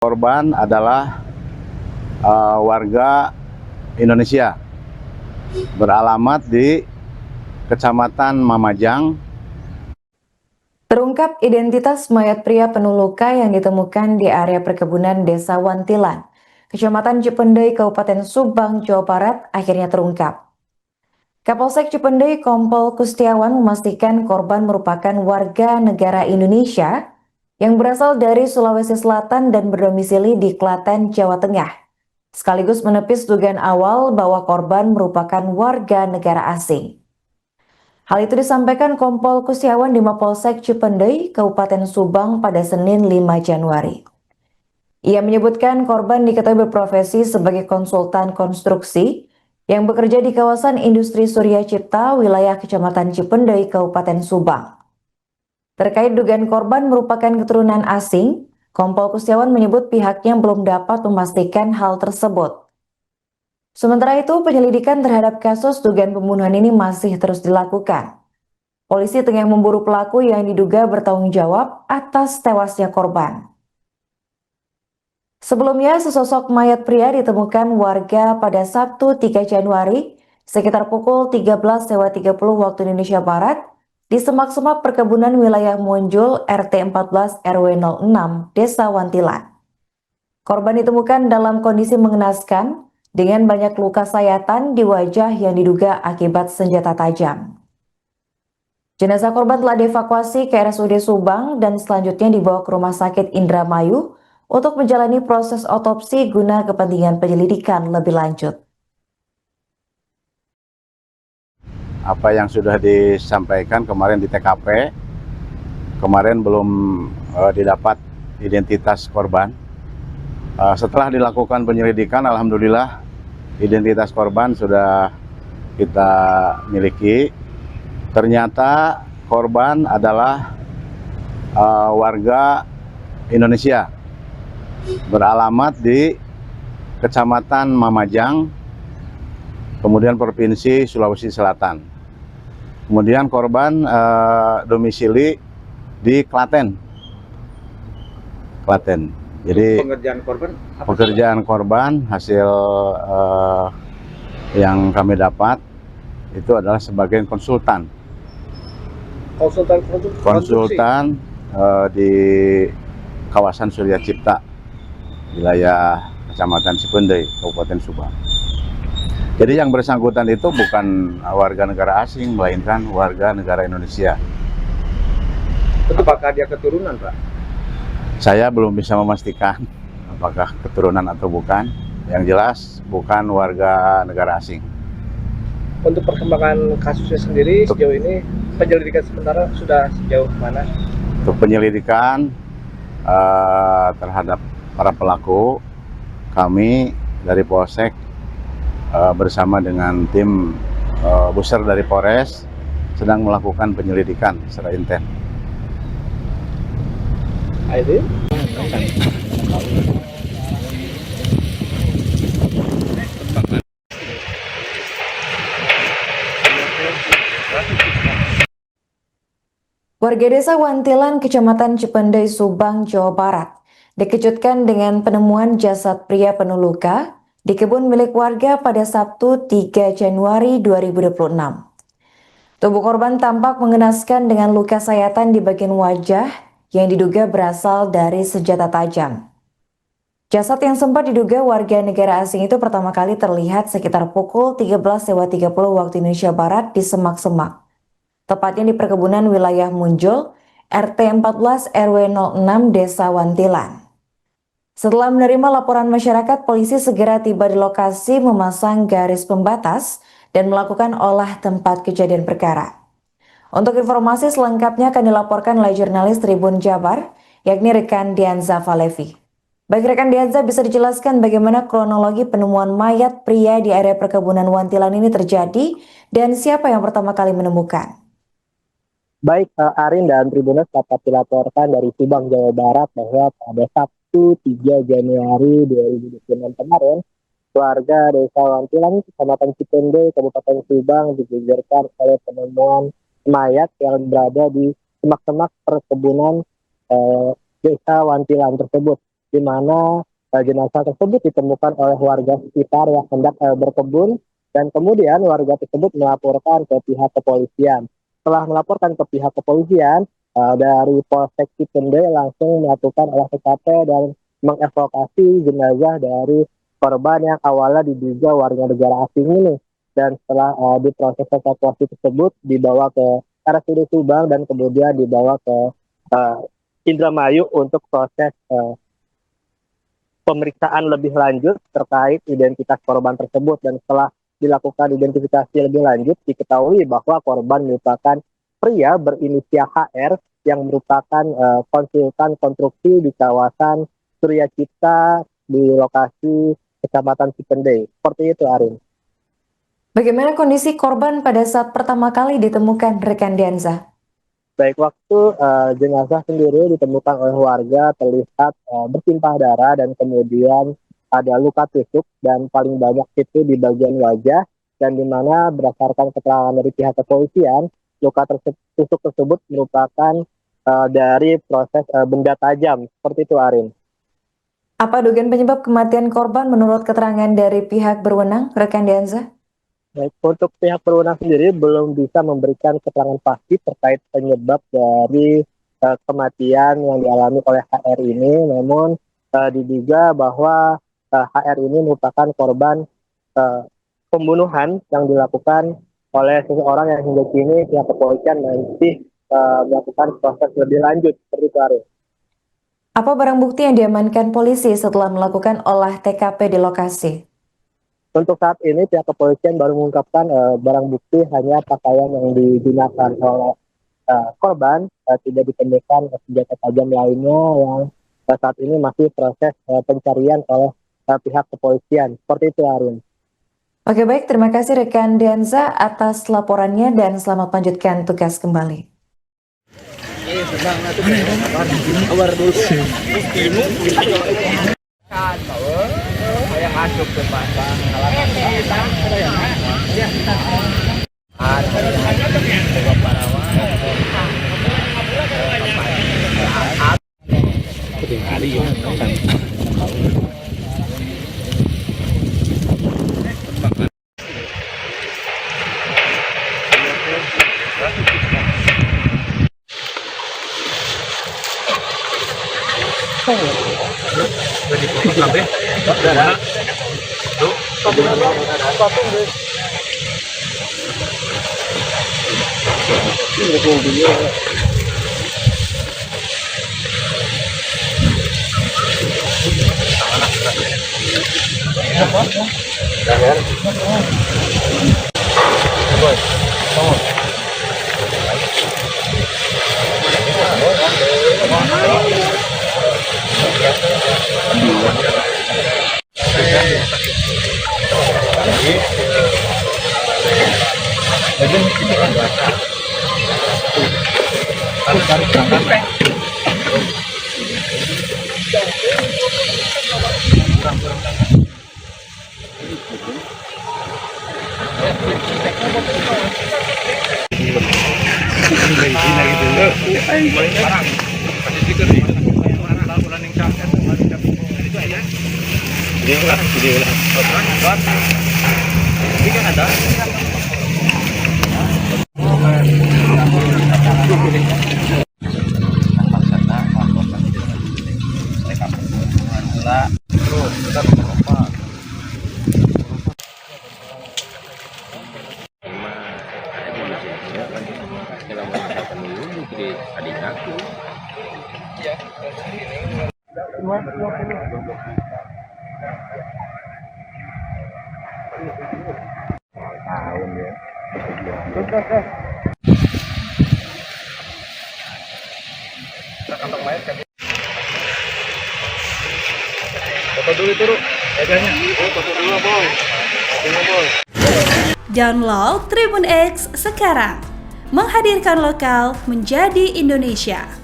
Korban adalah warga Indonesia, beralamat di Kecamatan Mamajang. Terungkap identitas mayat pria penuh luka yang ditemukan di area perkebunan Desa Wantilan, Kecamatan Cipendei, Kabupaten Subang, Jawa Barat, akhirnya terungkap. Kapolsek Cipendei Kompol Kustiawan memastikan korban merupakan warga negara Indonesia yang berasal dari Sulawesi Selatan dan berdomisili di Klaten, Jawa Tengah, sekaligus menepis dugaan awal bahwa korban merupakan warga negara asing. Hal itu disampaikan Kompol Kustiawan di Mapolsek Cipendei, Kabupaten Subang pada Senin 5 Januari. Ia menyebutkan korban diketahui berprofesi sebagai konsultan konstruksi yang bekerja di kawasan industri Surya Cipta, wilayah Kecamatan Cipendei, Kabupaten Subang. Terkait dugaan korban merupakan keturunan asing, Kompol Kustiawan menyebut pihaknya belum dapat memastikan hal tersebut. Sementara itu, penyelidikan terhadap kasus dugaan pembunuhan ini masih terus dilakukan. Polisi tengah memburu pelaku yang diduga bertanggung jawab atas tewasnya korban. Sebelumnya, sesosok mayat pria ditemukan warga pada Sabtu 3 Januari sekitar pukul 13.30 waktu Indonesia Barat di semak-semak perkebunan wilayah Monjol RT 14 RW 06 Desa Wantilan. Korban ditemukan dalam kondisi mengenaskan dengan banyak luka sayatan di wajah yang diduga akibat senjata tajam. Jenazah korban telah dievakuasi ke RSUD Subang dan selanjutnya dibawa ke Rumah Sakit Indramayu untuk menjalani proses otopsi guna kepentingan penyelidikan lebih lanjut. Apa yang sudah disampaikan kemarin di TKP, kemarin belum didapat identitas korban. Setelah dilakukan penyelidikan, alhamdulillah identitas korban sudah kita miliki. Ternyata korban adalah warga Indonesia, beralamat di Kecamatan Mamajang, kemudian Provinsi Sulawesi Selatan. Kemudian korban domisili di Klaten. Jadi pekerjaan korban hasil yang kami dapat itu adalah sebagai konsultan di kawasan Surya Cipta, wilayah Kecamatan Cipendei, Kabupaten Subang. Jadi yang bersangkutan itu bukan warga negara asing, melainkan warga negara Indonesia. Itu apakah dia keturunan, Pak? Saya belum bisa memastikan apakah keturunan atau bukan. Yang jelas bukan warga negara asing. Untuk perkembangan kasusnya sendiri sejauh ini penyelidikan sementara sudah sejauh mana? Untuk penyelidikan terhadap para pelaku, kami dari Polsek bersama dengan tim Buser dari Polres sedang melakukan penyelidikan secara intens. Warga Desa Wantilan, Kecamatan Cipendei, Subang, Jawa Barat, dikejutkan dengan penemuan jasad pria penuh luka di kebun milik warga pada Sabtu 3 Januari 2026. Tubuh korban tampak mengenaskan dengan luka sayatan di bagian wajah yang diduga berasal dari senjata tajam. Jasad yang sempat diduga warga negara asing itu pertama kali terlihat sekitar pukul 13.30 waktu Indonesia Barat di semak-semak, tepatnya di perkebunan wilayah Monjol, RT 14 RW 06 Desa Wantilan. Setelah menerima laporan masyarakat, polisi segera tiba di lokasi memasang garis pembatas dan melakukan olah tempat kejadian perkara. Untuk informasi selengkapnya akan dilaporkan oleh jurnalis Tribun Jabar, yakni rekan Dianza Falevi. Baik rekan Dianza, bisa dijelaskan bagaimana kronologi penemuan mayat pria di area perkebunan Wantilan ini terjadi dan siapa yang pertama kali menemukan? Baik, Arin dan Tribuners dapat dilaporkan dari Subang, Jawa Barat bahwa pada Sabtu 3 Januari 2026 kemarin, warga Desa Wantilan, Kecamatan Cipendei, Kabupaten Subang digegerkan oleh penemuan mayat yang berada di semak-semak perkebunan Desa Wantilan tersebut. di mana jenazah tersebut ditemukan oleh warga sekitar yang hendak berkebun, dan kemudian warga tersebut melaporkan ke pihak kepolisian. Setelah melaporkan ke pihak kepolisian, dari Polsek Cipendei langsung melakukan olah TKP dan mengevakuasi jenazah dari korban yang awalnya diduga warga negara asing ini. Dan setelah diproses evakuasi tersebut dibawa ke RSUD Subang dan kemudian dibawa ke Indramayu untuk proses pemeriksaan lebih lanjut terkait identitas korban tersebut. Dan setelah dilakukan identifikasi lebih lanjut, diketahui bahwa korban merupakan pria berinisial HR yang merupakan konsultan konstruksi di kawasan Surya Cipta di lokasi Kecamatan Cipendei. Seperti itu, Arin. Bagaimana kondisi korban pada saat pertama kali ditemukan, rekan Dianza? Baik, waktu jenazah sendiri ditemukan oleh warga terlihat bersimpah darah dan kemudian ada luka tusuk dan paling banyak itu di bagian wajah, dan di mana berdasarkan keterangan dari pihak kepolisian, luka tusuk tersebut merupakan dari proses benda tajam. Seperti itu, Arin. Apa dugaan penyebab kematian korban menurut keterangan dari pihak berwenang, rekan Dianza? Baik, untuk pihak berwenang sendiri belum bisa memberikan keterangan pasti terkait penyebab dari kematian yang dialami oleh HR ini, namun diduga bahwa HR ini merupakan korban pembunuhan yang dilakukan oleh seseorang yang hingga kini pihak kepolisian masih melakukan proses lebih lanjut. Seperti itu, Ari. Apa barang bukti yang diamankan polisi setelah melakukan olah TKP di lokasi? Untuk saat ini pihak kepolisian baru mengungkapkan barang bukti hanya pakaian yang digunakan oleh korban, tidak ditemukan senjata tajam lainnya yang saat ini masih proses pencarian oleh pihak kepolisian. Seperti itu, Arin. Oke, baik, terima kasih rekan Dianza atas laporannya dan selamat melanjutkan tugas kembali. Yang masuk ke pasang Download Tribun X sekarang, menghadirkan lokal menjadi Indonesia.